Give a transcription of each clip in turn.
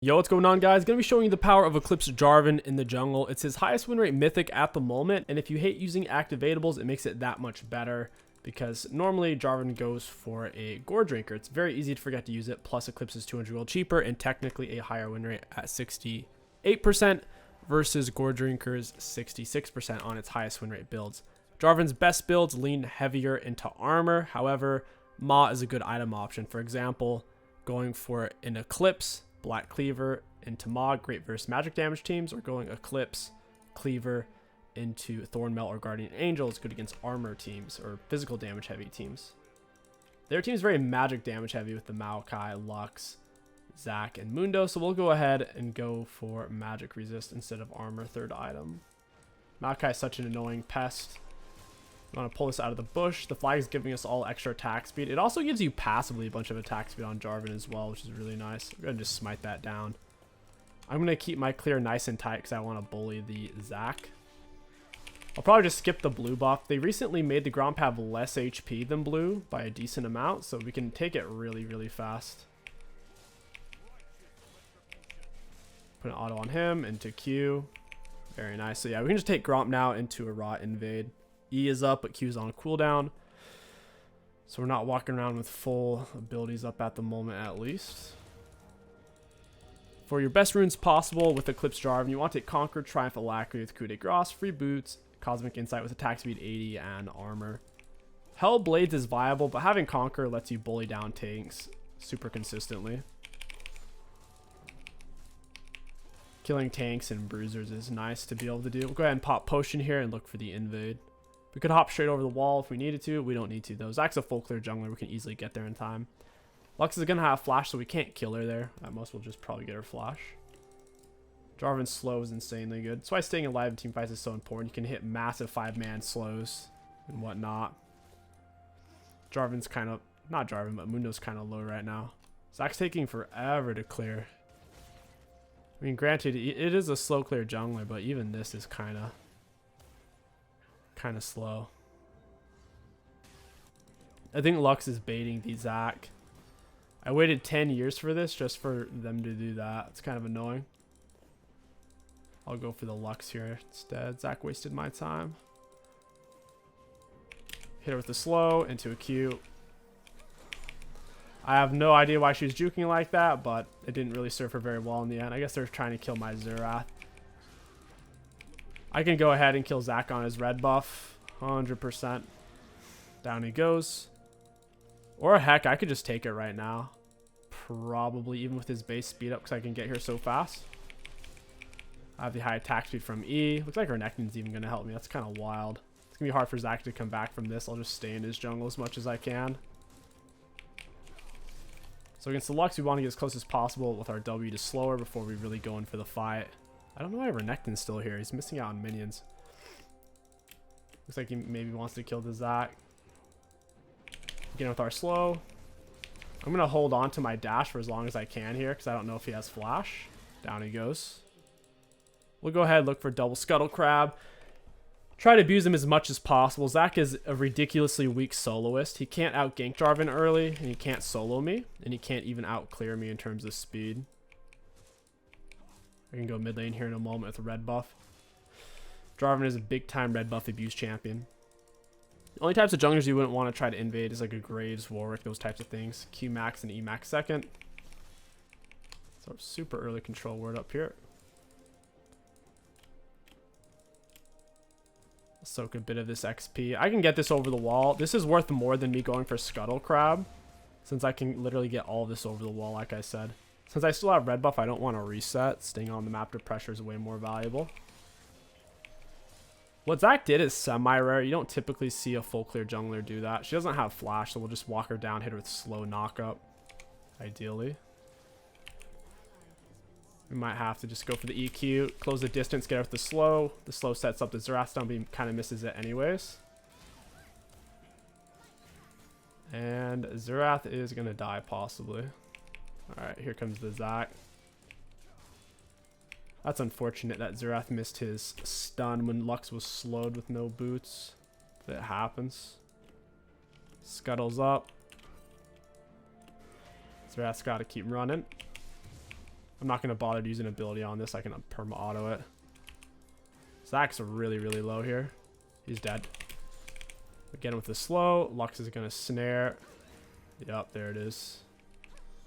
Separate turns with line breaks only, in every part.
Yo, what's going on, guys? Gonna be showing you the power of Eclipse Jarvan in the jungle. It's his highest win rate mythic at the moment, and if you hate using activatables, it makes it that much better because normally Jarvan goes for a Gore Drinker. It's very easy to forget to use it, plus Eclipse is 200 gold cheaper and technically a higher win rate at 68% versus Gore Drinker's 66% on its highest win rate builds. Jarvan's best builds lean heavier into armor. However, Ma is a good item option. For example, going for an Eclipse, Black Cleaver into Ma, great versus magic damage teams, or going Eclipse, Cleaver into Thornmail or Guardian Angel is good against armor teams or physical damage heavy teams. Their team is very magic damage heavy with the Maokai, Lux, Zac, and Mundo, so we'll go ahead and go for magic resist instead of armor third item. Maokai is such an annoying pest. I want to pull this out of the bush. The flag is giving us all extra attack speed. It also gives you passively a bunch of attack speed on Jarvan as well, which is really nice. I'm going to just smite that down. I'm going to keep my clear nice and tight because I want to bully the Zac. I'll probably just skip the blue buff. They recently made the Gromp have less HP than blue by a decent amount, so we can take it really, really fast. Put an auto on him, into Q. Very nice. So yeah, we can just take Gromp now into a Raw Invade. E is up, but Q is on cooldown. So we're not walking around with full abilities up at the moment, at least. For your best runes possible with Eclipse Jarvan, you want to take Conquer, Triumph, Alacrity with Coup de Grace, Free Boots, Cosmic Insight with attack speed 80, and armor. Hell Blades is viable, but having Conquer lets you bully down tanks super consistently. Killing tanks and bruisers is nice to be able to do. We'll go ahead and pop Potion here and look for the invade. We could hop straight over the wall if we needed to. We don't need to, though. Zac's a full clear jungler. We can easily get there in time. Lux is going to have flash, so we can't kill her there. At most, we'll just probably get her flash. Jarvan's slow is insanely good. That's why staying alive in team fights is so important. You can hit massive 5-man slows and whatnot. Jarvan's kind of... Not Jarvan, but Mundo's kind of low right now. Zac's taking forever to clear. I mean, granted, it is a slow clear jungler, but even this is kind of slow. I think Lux is baiting the Zac. I waited 10 years for this just for them to do that. It's kind of annoying. I'll go for the Lux here instead. Zac wasted my time. Hit her with the slow into a Q. I have no idea why she was juking like that, but it didn't really serve her very well in the end. I guess they're trying to kill my Xerath. I can go ahead and kill Zac on his red buff. 100%. Down he goes. Or heck, I could just take it right now. Probably even with his base speed up because I can get here so fast. I have the high attack speed from E. Looks like Renekton's even going to help me. That's kind of wild. It's going to be hard for Zac to come back from this. I'll just stay in his jungle as much as I can. So against the Lux, we want to get as close as possible with our W to slow her before we really go in for the fight. I don't know why Renekton's still here. He's missing out on minions. Looks like he maybe wants to kill the Zac. Again with our slow. I'm going to hold on to my dash for as long as I can here because I don't know if he has flash. Down he goes. We'll go ahead and look for double Scuttle Crab. Try to abuse him as much as possible. Zac is a ridiculously weak soloist. He can't out-gank Jarvan early, and he can't solo me, and he can't even out-clear me in terms of speed. I can go mid lane here in a moment with a red buff. Jarvan is a big-time red buff abuse champion. The only types of junglers you wouldn't want to try to invade is like a Graves, Warwick, those types of things. Q max and E max second. So super early control word up here. Soak a bit of this XP. I can get this over the wall. This is worth more than me going for Scuttle Crab, since I can literally get all this over the wall, like I said. Since I still have red buff, I don't want to reset. Staying on the map to pressure is way more valuable. What Zac did is semi-rare. You don't typically see a full clear jungler do that. She doesn't have flash, so we'll just walk her down, hit her with slow knockup, ideally. We might have to just go for the EQ, close the distance, get her with the slow. The slow sets up the Xerath stun, but he kind of misses it anyways. And Xerath is going to die, possibly. Alright, here comes the Zac. That's unfortunate that Xerath missed his stun when Lux was slowed with no boots. It happens. Scuttles up. Xerath's got to keep running. I'm not going to bother to use an ability on this. I can perma-auto it. Zach's really, really low here. He's dead. Again with the slow. Lux is going to snare. Yep, there it is.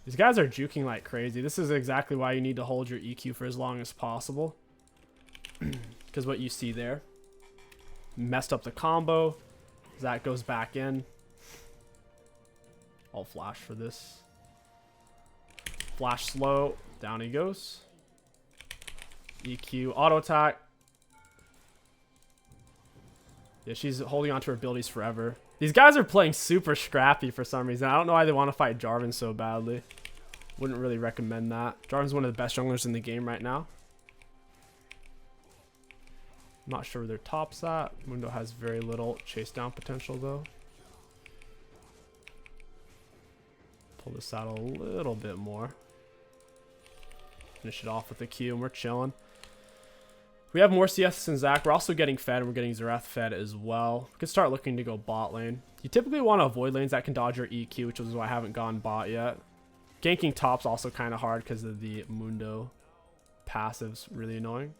These guys are juking like crazy. This is exactly why you need to hold your EQ for as long as possible. Because what you see there. Messed up the combo. Zach goes back in. I'll flash for this. Flash slow. Down he goes. EQ. Auto attack. Yeah, she's holding on to her abilities forever. These guys are playing super scrappy for some reason. I don't know why they want to fight Jarvan so badly. Wouldn't really recommend that. Jarvan's one of the best junglers in the game right now. I'm not sure where their top's at. Mundo has very little chase down potential though. Pull this out a little bit more. Finish it off with the Q and we're chilling. We have more CS than Zach. We're also getting fed and we're getting Xerath fed as well. We could start looking to go bot lane. You typically want to avoid lanes that can dodge your EQ, which is why I haven't gone bot yet. Ganking top's also kind of hard because of the Mundo passives. Really annoying.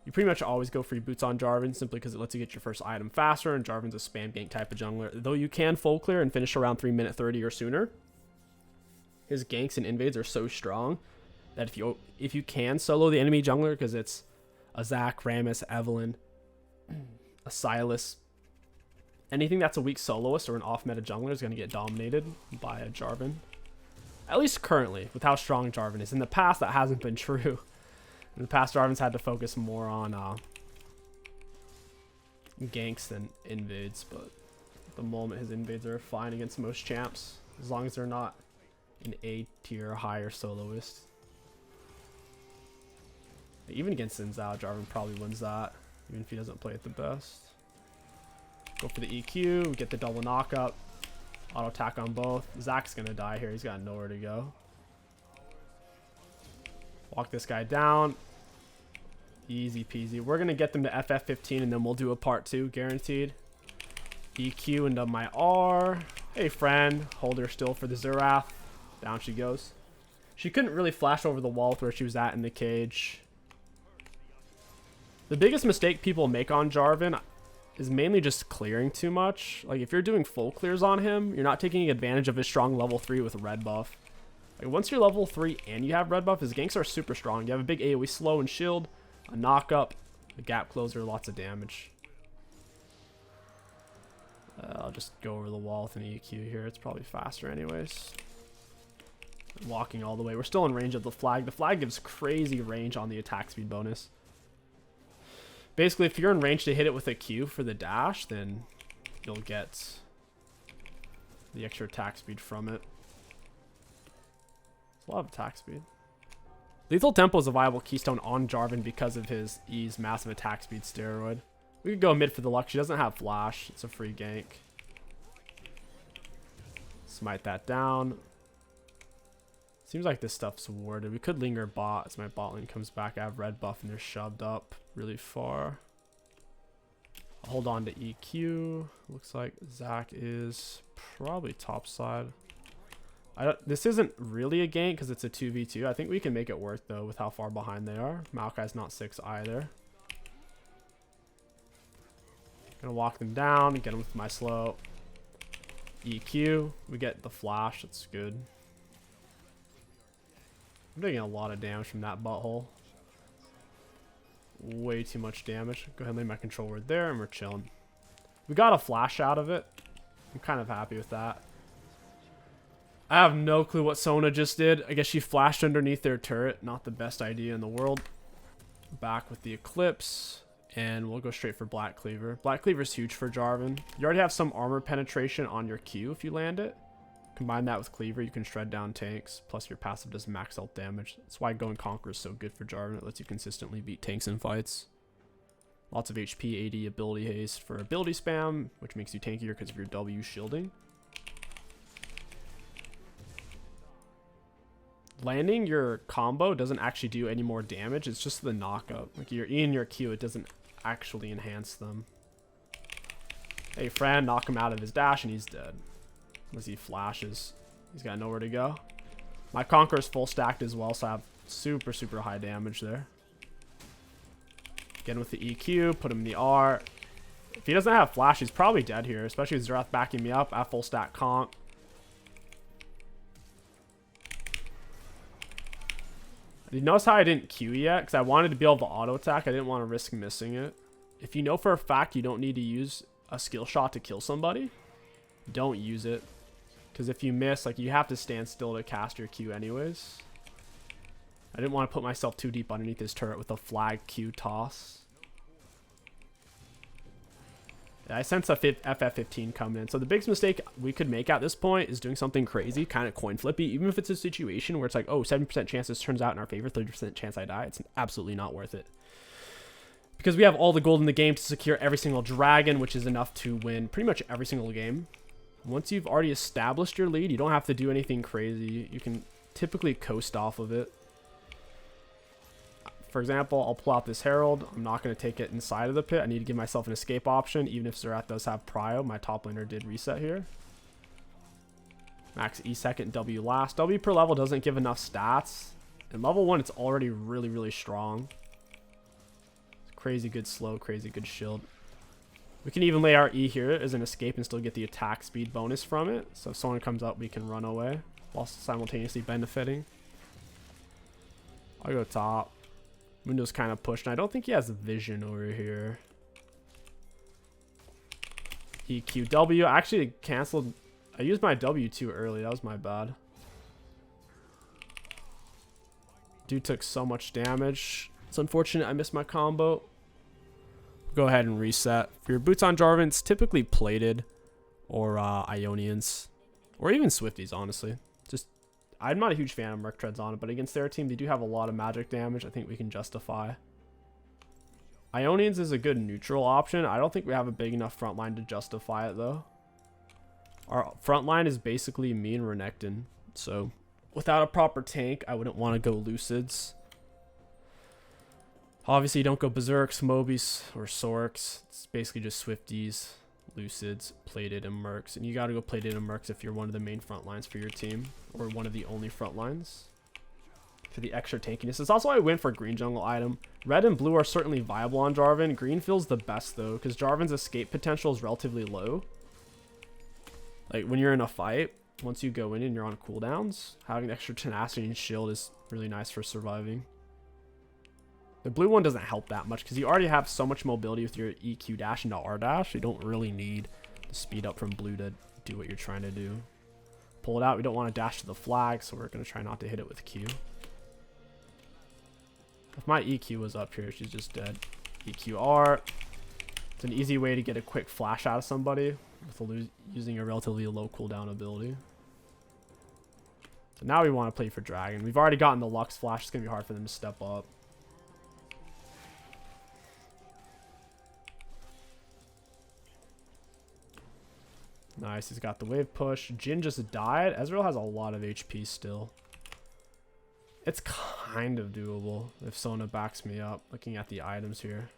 You pretty much always go free boots on Jarvan simply because it lets you get your first item faster, and Jarvan's a spam gank type of jungler. Though you can full clear and finish around 3 minute 30 or sooner, his ganks and invades are so strong that if you can solo the enemy jungler, because it's a Zac, Rammus, Evelyn, a Silas, anything that's a weak soloist or an off-meta jungler is going to get dominated by a Jarvan. At least currently, with how strong Jarvan is. In the past, that hasn't been true. In the past, Jarvan's had to focus more on ganks than invades, but at the moment, his invades are fine against most champs, as long as they're not an A tier or higher soloist. Even against Xin Zhao, Jarvan probably wins that, even if he doesn't play it the best. Go for the EQ, get the double knockup, auto attack on both. Zach's gonna die here, he's got nowhere to go. Walk this guy down. Easy peasy. We're gonna get them to FF15 and then we'll do a part 2, guaranteed. EQ into my R. Hey friend, hold her still for the Xerath. Down she goes. She couldn't really flash over the wall with where she was at in the cage. The biggest mistake people make on Jarvan is mainly just clearing too much. Like if you're doing full clears on him, you're not taking advantage of his strong level 3 with red buff. Like once you're level 3 and you have red buff, his ganks are super strong. You have a big AoE slow and shield, a knock up, a gap closer, lots of damage. I'll just go over the wall with an EQ here. It's probably faster anyways. Walking all the way. We're still in range of the flag. The flag gives crazy range on the attack speed bonus. Basically, if you're in range to hit it with a Q for the dash, then you'll get the extra attack speed from it. It's a lot of attack speed. Lethal Tempo is a viable keystone on Jarvan because of his E's massive attack speed steroid. We could go mid for the Lux. She doesn't have flash. It's a free gank. Smite that down. Seems like this stuff's warded. We could linger bot as my bot lane comes back. I have red buff and they're shoved up really far. I'll hold on to EQ. Looks like Zach is probably top side. This isn't really a gank because it's a 2v2. I think we can make it work though with how far behind they are. Maokai's not 6 either. Gonna walk them down and get them with my slow. EQ. We get the flash. That's good. I'm taking a lot of damage from that butthole. Way too much damage. Go ahead and lay my control word there and we're chilling. We got a flash out of it. I'm kind of happy with that. I have no clue what Sona just did. I guess she flashed underneath their turret. Not the best idea in the world. Back with the Eclipse. And we'll go straight for Black Cleaver. Black Cleaver is huge for Jarvan. You already have some armor penetration on your Q if you land it. Combine that with Cleaver, you can shred down tanks. Plus your passive does max health damage. That's why Go and Conquer is so good for Jarvan. It lets you consistently beat tanks in fights. Lots of HP, AD, ability haste for ability spam, which makes you tankier because of your W shielding. Landing your combo doesn't actually do any more damage. It's just the knockup. Like your E and your Q, it doesn't actually enhance them. Hey friend, knock him out of his dash and he's dead. Unless he flashes. He's got nowhere to go. My Conqueror is full stacked as well, so I have Super, super high damage there. Again with the EQ, put him in the R. If he doesn't have flash, he's probably dead here, especially with Xerath backing me up at full stack conk. You notice how I didn't Q yet? Because I wanted to be able to auto attack. I didn't want to risk missing it. If you know for a fact you don't need to use a skill shot to kill somebody, don't use it. Because if you miss, like, you have to stand still to cast your Q anyways. I didn't want to put myself too deep underneath this turret with a flag Q toss. Yeah, I sense a FF15 coming in. So the biggest mistake we could make at this point is doing something crazy, kind of coin flippy. Even if it's a situation where it's like, oh, 70% chance this turns out in our favor, 30% chance I die. It's absolutely not worth it. Because we have all the gold in the game to secure every single dragon, which is enough to win pretty much every single game. Once you've already established your lead, you don't have to do anything crazy. You can typically coast off of it. For example, I'll pull out this Herald. I'm not going to take it inside of the pit. I need to give myself an escape option, even if Xerath does have prio. My top laner did reset here. Max E second, W last. W per level doesn't give enough stats. And level 1, it's already really, really strong. It's crazy good slow, crazy good shield. We can even lay our E here as an escape and still get the attack speed bonus from it. So if someone comes up, we can run away while simultaneously benefiting. I'll go top. Mundo's kind of pushed, and I don't think he has vision over here. EQW. I actually canceled. I used my W too early. That was my bad. Dude took so much damage. It's unfortunate I missed my combo. Go ahead and reset. For your boots on Jarvan, it's typically plated or Ionians. Or even Swifties, honestly. I'm not a huge fan of Merc Treads on it, but against their team, they do have a lot of magic damage I think we can justify. Ionians is a good neutral option. I don't think we have a big enough front line to justify it, though. Our front line is basically me and Renekton. So, without a proper tank, I wouldn't want to go Lucids. Obviously, you don't go Berserks, Mobies, or Sorks. It's basically just Swifties, Lucids, Plated, and Mercs. And you gotta go Plated and Mercs if you're one of the main front lines for your team, or one of the only front lines. For the extra tankiness. It's also why I went for green jungle item. Red and blue are certainly viable on Jarvan. Green feels the best though, because Jarvan's escape potential is relatively low. Like when you're in a fight, once you go in and you're on cooldowns, having extra tenacity and shield is really nice for surviving. The blue one doesn't help that much because you already have so much mobility with your EQ dash into R dash. You don't really need the speed up from blue to do what you're trying to do. Pull it out. We don't want to dash to the flag, so we're going to try not to hit it with Q. If my EQ was up here, she's just dead. EQR. It's an easy way to get a quick flash out of somebody with using a relatively low cooldown ability. So now we want to play for Dragon. We've already gotten the Lux flash. It's going to be hard for them to step up. Nice, he's got the wave push. Jhin just died. Ezreal has a lot of HP still. It's kind of doable if Sona backs me up, looking at the items here.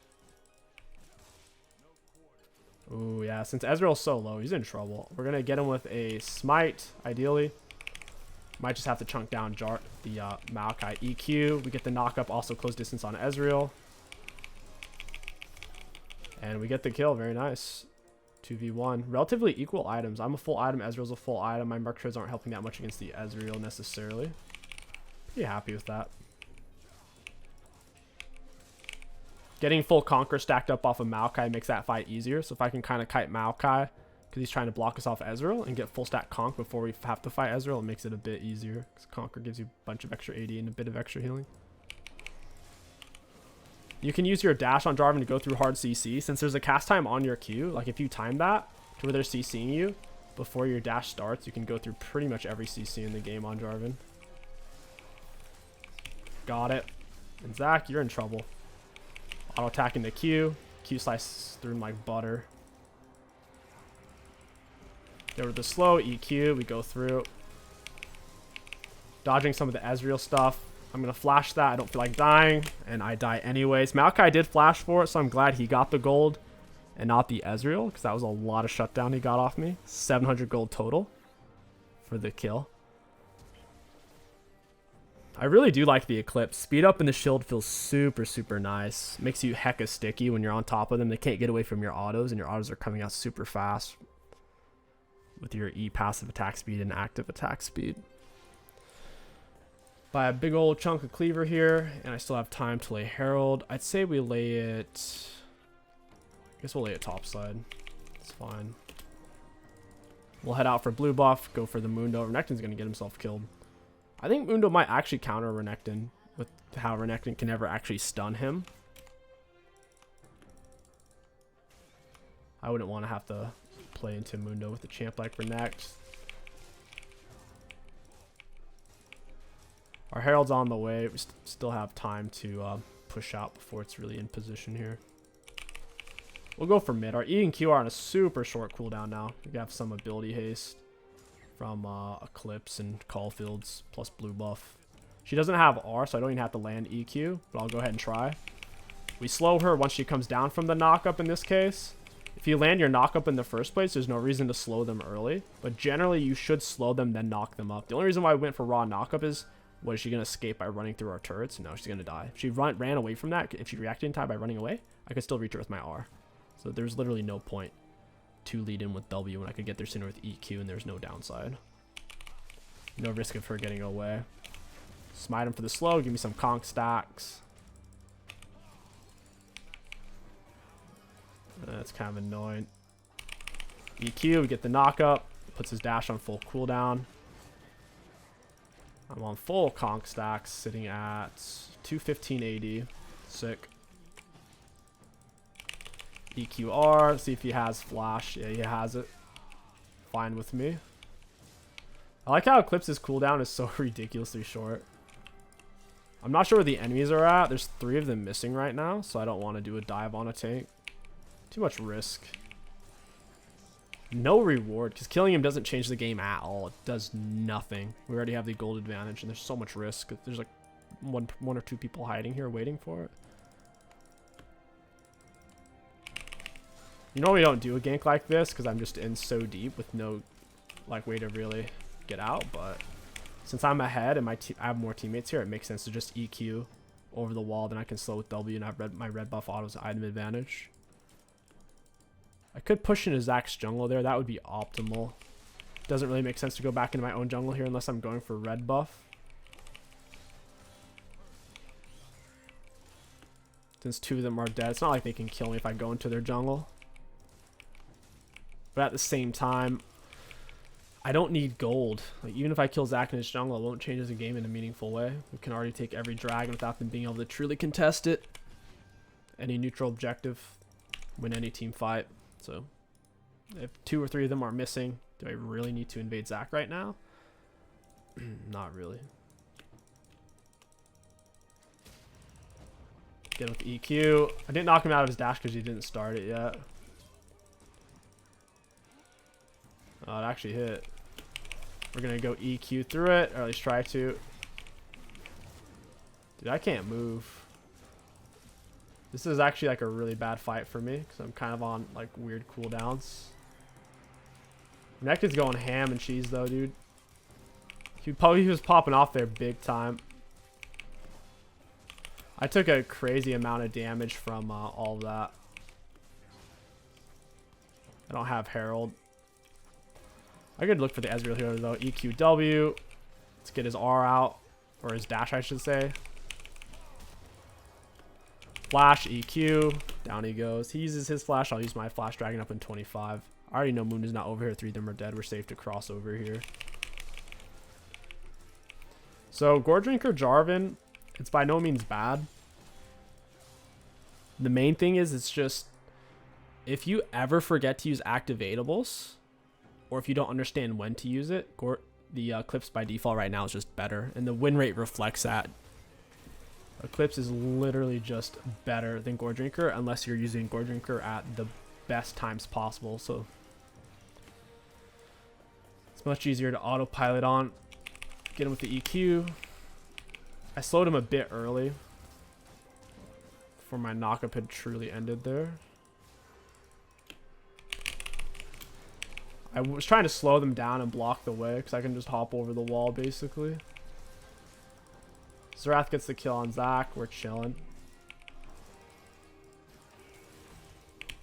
Ooh, yeah, since Ezreal's so low, he's in trouble. We're going to get him with a smite, ideally. Might just have to chunk down the Maokai EQ. We get the knock-up, also close distance on Ezreal. And we get the kill, very nice. 2v1. Relatively equal items. I'm a full item. Ezreal's a full item. My Merc Treads aren't helping that much against the Ezreal necessarily. Pretty happy with that. Getting full Conquer stacked up off of Maokai makes that fight easier. So if I can kind of kite Maokai because he's trying to block us off Ezreal and get full stack Conk before we have to fight Ezreal, it makes it a bit easier. Because Conquer gives you a bunch of extra AD and a bit of extra healing. You can use your dash on Jarvan to go through hard CC. Since there's a cast time on your Q, like if you time that to where they're CCing you before your dash starts, you can go through pretty much every CC in the game on Jarvan. Got it. And Zach, you're in trouble. Auto attacking the Q. Q slice through him like butter. Go with the slow EQ. We go through. Dodging some of the Ezreal stuff. I'm going to flash that. I don't feel like dying. And I die anyways. Maokai did flash for it, so I'm glad he got the gold and not the Ezreal, because that was a lot of shutdown he got off me. 700 gold total for the kill. I really do like the Eclipse. Speed up in the shield feels super, super nice. Makes you hecka sticky when you're on top of them. They can't get away from your autos, and your autos are coming out super fast with your E passive attack speed and active attack speed. Buy a big old chunk of cleaver here, and I still have time to lay Herald. I'd say we lay it... I guess we'll lay it topside. It's fine. We'll head out for blue buff, go for the Mundo. Renekton's going to get himself killed. I think Mundo might actually counter Renekton with how Renekton can never actually stun him. I wouldn't want to have to play into Mundo with a champ like Renekton. Our Herald's on the way. We still have time to push out before it's really in position here. We'll go for mid. Our E and Q are on a super short cooldown now. We have some ability haste from Eclipse and Caulfield's plus blue buff. She doesn't have R, so I don't even have to land EQ, but I'll go ahead and try. We slow her once she comes down from the knockup in this case. If you land your knockup in the first place, there's no reason to slow them early, but generally you should slow them then knock them up. The only reason why I went for raw knockup is, was she going to escape by running through our turrets? No, she's going to die. If she ran away from that, if she reacted in time by running away, I could still reach her with my R. So there's literally no point to lead in with W when I could get there sooner with EQ and there's no downside. No risk of her getting away. Smite him for the slow, give me some conk stacks. That's kind of annoying. EQ, we get the knockup, puts his dash on full cooldown. I'm on full conk stacks, sitting at 215 AD. Sick. EQR, see if he has flash. Yeah, he has it. Fine with me. I like how Eclipse's cooldown is so ridiculously short. I'm not sure where the enemies are at. There's 3 of them missing right now, so I don't want to do a dive on a tank. Too much risk. No reward, because killing him doesn't change the game at all. It does nothing. We already have the gold advantage, and there's so much risk. There's like one or two people hiding here waiting for it. You know we don't do a gank like this because I'm just in so deep with no like way to really get out, but since I'm ahead and I have more teammates here, it makes sense to just EQ over the wall, then I can slow with W and have my red buff autos item advantage. I could push into Zach's jungle there. That would be optimal. Doesn't really make sense to go back into my own jungle here unless I'm going for red buff. Since 2 of them are dead, it's not like they can kill me if I go into their jungle. But at the same time, I don't need gold. Like, even if I kill Zach in his jungle, it won't change the game in a meaningful way. We can already take every dragon without them being able to truly contest it. Any neutral objective, win any team fight. So, if 2 or 3 of them are missing, do I really need to invade Zach right now? Not really. Get with EQ. I didn't knock him out of his dash because he didn't start it yet. Oh, it actually hit. We're going to go EQ through it, or at least try to. Dude, I can't move. This is actually like a really bad fight for me because I'm kind of on like weird cooldowns. Renekton's going ham and cheese though, dude. He was popping off there big time. I took a crazy amount of damage from all of that. I don't have Herald. I could look for the Ezreal here though. EQW. Let's get his R out. Or his dash, I should say. Flash, EQ. Down he goes. He uses his flash. I'll use my flash, dragon up in 25. I already know Moon is not over here. 3 of them are dead. We're safe to cross over here. So, Goredrinker Jarvan, it's by no means bad. The main thing is, it's just, if you ever forget to use activatables, or if you don't understand when to use it, the Eclipse by default right now is just better. And the win rate reflects that. Eclipse is literally just better than Goredrinker, unless you're using Goredrinker at the best times possible. So it's much easier to autopilot on. Get him with the EQ. I slowed him a bit early before my knockup had truly ended there. I was trying to slow them down and block the way because I can just hop over the wall basically. Zerath gets the kill on Zach. We're chilling.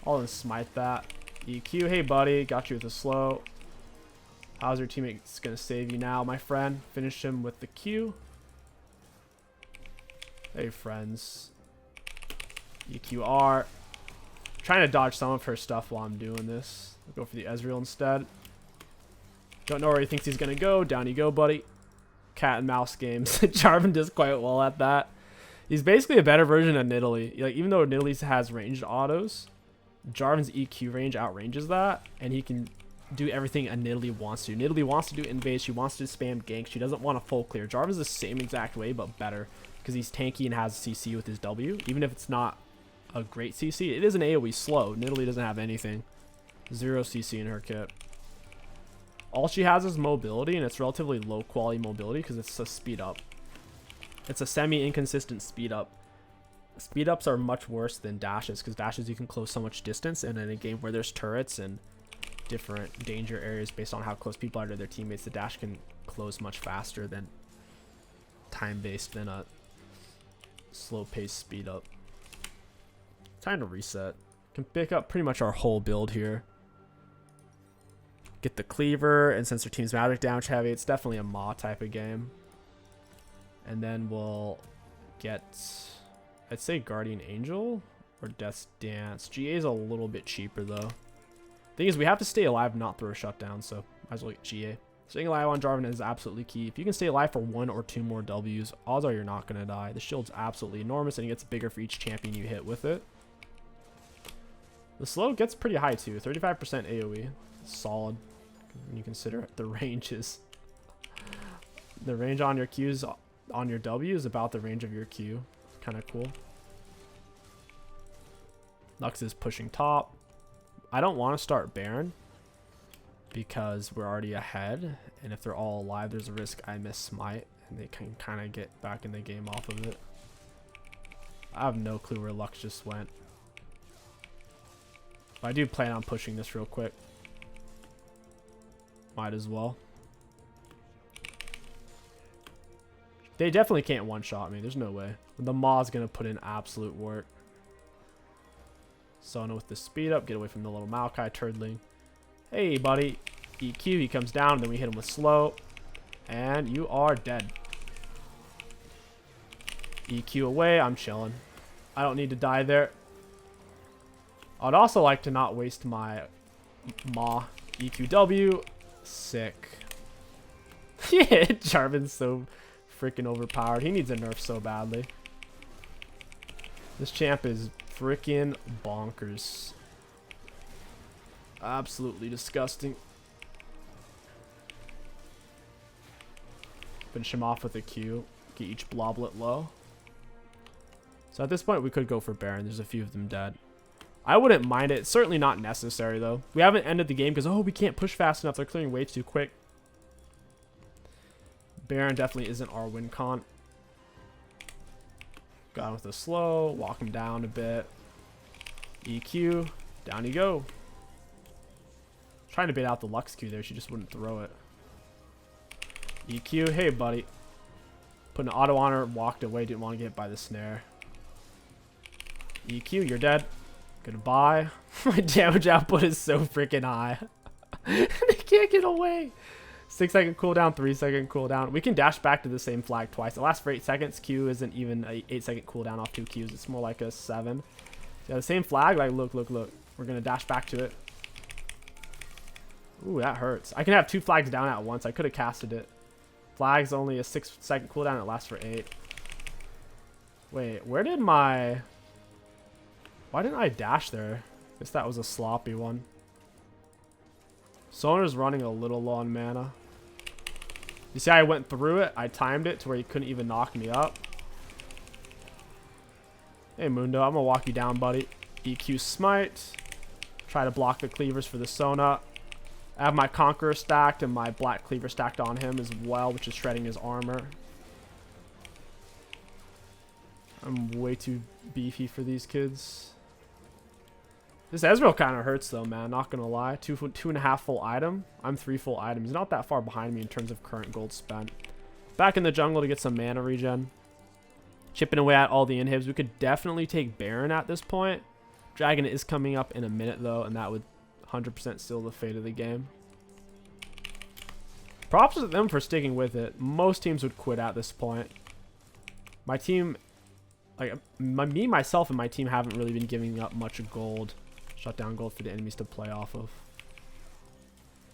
I'll then smite that. EQ, hey buddy, got you with a slow. How's your teammate's gonna save you now, my friend? Finish him with the Q. Hey friends. EQR. Trying to dodge some of her stuff while I'm doing this. I'll go for the Ezreal instead. Don't know where he thinks he's gonna go. Down you go, buddy. Cat and mouse games. Jarvan does quite well at that. He's basically a better version of Nidalee. Like, even though Nidalee has ranged autos, Jarvan's EQ range outranges that, and he can do everything a Nidalee wants to. Nidalee wants to do invade, she wants to spam gank, she doesn't want a full clear. Jarvan's the same exact way, but better, because he's tanky and has CC with his W. Even if it's not a great CC, it is an AoE slow. Nidalee doesn't have anything. 0 CC in her kit. All she has is mobility, and it's relatively low quality mobility because it's a speed up. It's a semi-inconsistent speed up. Speed ups are much worse than dashes, because dashes you can close so much distance, and in a game where there's turrets and different danger areas based on how close people are to their teammates, the dash can close much faster than time-based than a slow-paced speed up. Time to reset. Can pick up pretty much our whole build here. Get the cleaver, and since their team's magic damage heavy, it's definitely a Maw type of game. And then we'll get, I'd say Guardian Angel or Death's Dance. GA is a little bit cheaper though. Thing is, we have to stay alive, not throw a shutdown, so might as well get GA. Staying alive on Jarvan is absolutely key. If you can stay alive for 1 or 2 more Ws, odds are you're not going to die. The shield's absolutely enormous, and it gets bigger for each champion you hit with it. The slow gets pretty high too, 35% AoE. Solid when you consider the range is. The range on your Qs on your W is about the range of your Q. Kind of cool. Lux is pushing top. I don't want to start Baron because we're already ahead, and if they're all alive, there's a risk I miss smite, and they can kind of get back in the game off of it. I have no clue where Lux just went. But I do plan on pushing this real quick. Might as well. They definitely can't one-shot me. There's no way. The Maw's going to put in absolute work. Sona with the speed up. Get away from the little Maokai turtling. Hey, buddy. EQ. He comes down. Then we hit him with slow. And you are dead. EQ away. I'm chilling. I don't need to die there. I'd also like to not waste my Maw. EQW. Sick. Yeah, Jarvan's so freaking overpowered. He needs a nerf so badly. This champ is freaking bonkers. Absolutely disgusting. Finish him off with a Q. Get each bloblet low. So at this point, we could go for Baron. There's a few of them dead. I wouldn't mind it. It's certainly not necessary, though. We haven't ended the game because, oh, we can't push fast enough. They're clearing way too quick. Baron definitely isn't our win con. Got him with a slow. Walk him down a bit. EQ. Down you go. Trying to bait out the Lux Q there. She just wouldn't throw it. EQ. Hey, buddy. Put an auto on her. Walked away. Didn't want to get hit by the snare. EQ. You're dead. Goodbye. My damage output is so freaking high. They can't get away. 6-second cooldown, 3-second cooldown. We can dash back to the same flag twice. It lasts for 8 seconds. Q isn't even a 8-second cooldown off 2 Qs. It's more like a 7. Yeah, the same flag. Like, look. We're going to dash back to it. Ooh, that hurts. I can have 2 flags down at once. I could have casted it. Flag's only a 6-second cooldown. It lasts for 8. Wait, where did my... Why didn't I dash there? Guess that was a sloppy one. Sona's running a little low on mana. You see how I went through it? I timed it to where he couldn't even knock me up. Hey, Mundo. I'm going to walk you down, buddy. EQ smite. Try to block the cleavers for the Sona. I have my Conqueror stacked and my Black Cleaver stacked on him as well, which is shredding his armor. I'm way too beefy for these kids. This Ezreal kind of hurts though, man. Not gonna lie. 2.5 full item. I'm 3 full items. He's not that far behind me in terms of current gold spent. Back in the jungle to get some mana regen. chipping away at all the inhibs. We could definitely take Baron at this point. Dragon is coming up in a minute, though, and that would 100% seal the fate of the game. Props to them for sticking with it. Most teams would quit at this point. My team, like me, myself, and my team haven't really been giving up much gold. Shut down gold for the enemies to play off of.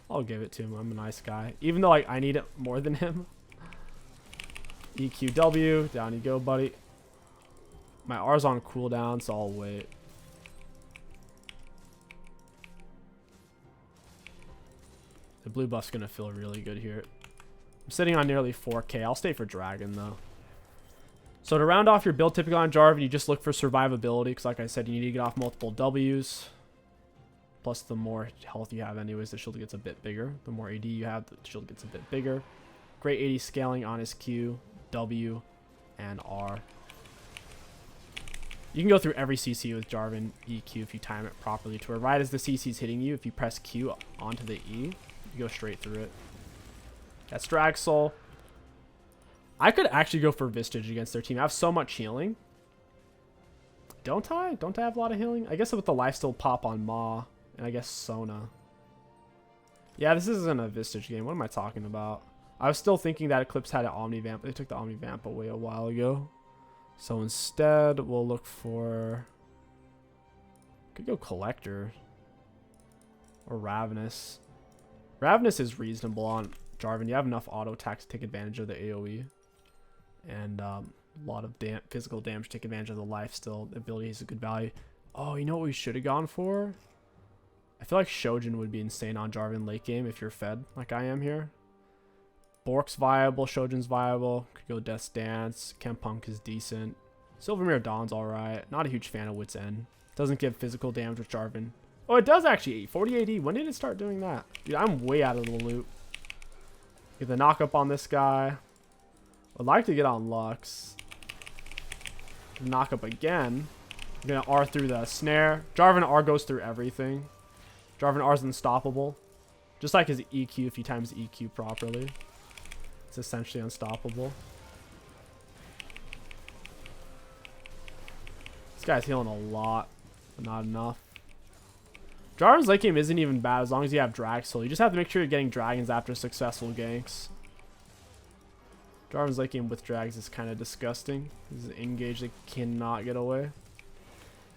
I'll give it to him. I'm a nice guy. Even though I need it more than him. EQW. Down you go, buddy. My R's on cooldown, so I'll wait. The blue buff's going to feel really good here. I'm sitting on nearly 4k. I'll stay for Dragon, though. So to round off your build typically on Jarvan, you just look for survivability. Because like I said, you need to get off multiple Ws. Plus, the more health you have anyways, the shield gets a bit bigger. The more AD you have, the shield gets a bit bigger. Great AD scaling on his Q, W, and R. You can go through every CC with Jarvan EQ if you time it properly. To where right as the CC is hitting you, if you press Q onto the E, you go straight through it. That's Drag Soul. I could actually go for Vistage against their team. I have so much healing. Don't I? Don't I have a lot of healing? I guess with the lifesteal pop on Ma. And I guess Sona. Yeah, this isn't a Vistage game. What am I talking about? I was still thinking that Eclipse had an Omni-Vamp. They took the Omni-Vamp away a while ago. So instead, we'll look for... Could go Collector. Or Ravenous. Ravenous is reasonable on Jarvan. You have enough auto attack to take advantage of the AoE. And a lot of physical damage to take advantage of the lifesteal. The ability is a good value. Oh, you know what we should have gone for? I feel like Shojin would be insane on Jarvan late game if you're fed like I am here. Bork's viable, Shojin's viable. Could go Death's Dance. Kempunk is decent. Silvermere Dawn's alright. Not a huge fan of Wit's End. Doesn't give physical damage with Jarvan. Oh, it does actually. 40 AD. When did it start doing that? Dude, I'm way out of the loop. Get the knock up on this guy. I'd like to get on Lux. Knock up again. I'm going to R through the snare. Jarvan R goes through everything. Jarvan R is unstoppable. Just like his EQ, if he times EQ properly. It's essentially unstoppable. This guy's healing a lot, but not enough. Jarvan's late game isn't even bad as long as you have Drag Soul. You just have to make sure you're getting dragons after successful ganks. Jarvan's late game with drags is kind of disgusting. This is an engage that cannot get away.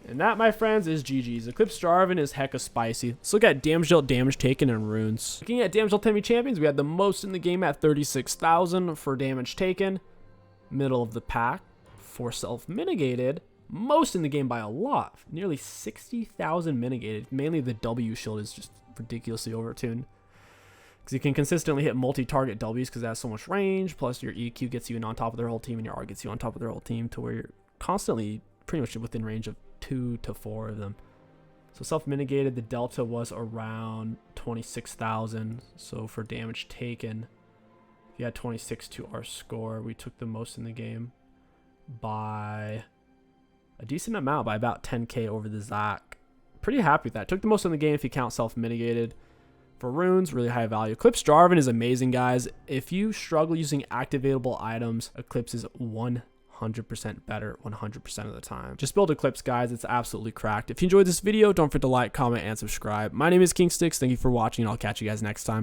And that, my friends, is GG's. Eclipse Jarvan is hecka spicy. Let's look at damage dealt, damage taken, and runes. Looking at damage dealt enemy champions, we had the most in the game at 36,000 for damage taken. Middle of the pack for self-mitigated. Most in the game by a lot. Nearly 60,000 mitigated. Mainly the W shield is just ridiculously overtuned. Because you can consistently hit multi-target Ws because it has so much range. Plus your EQ gets you in on top of their whole team and your R gets you on top of their whole team to where you're constantly pretty much within range of 2 to 4 of them. So self-mitigated, the delta was around 26,000. So for damage taken, if you had 26 to our score, we took the most in the game by a decent amount, by about 10k over the Zac. Pretty happy with that. Took the most in the game if you count self-mitigated. For runes, really high value. Eclipse Jarvan is amazing, guys. If you struggle using activatable items, Eclipse is 100% better 100% of the time. Just build Eclipse, guys. It's absolutely cracked. If you enjoyed this video, don't forget to like, comment, and subscribe. My name is King Sticks. Thank you for watching, and I'll catch you guys next time.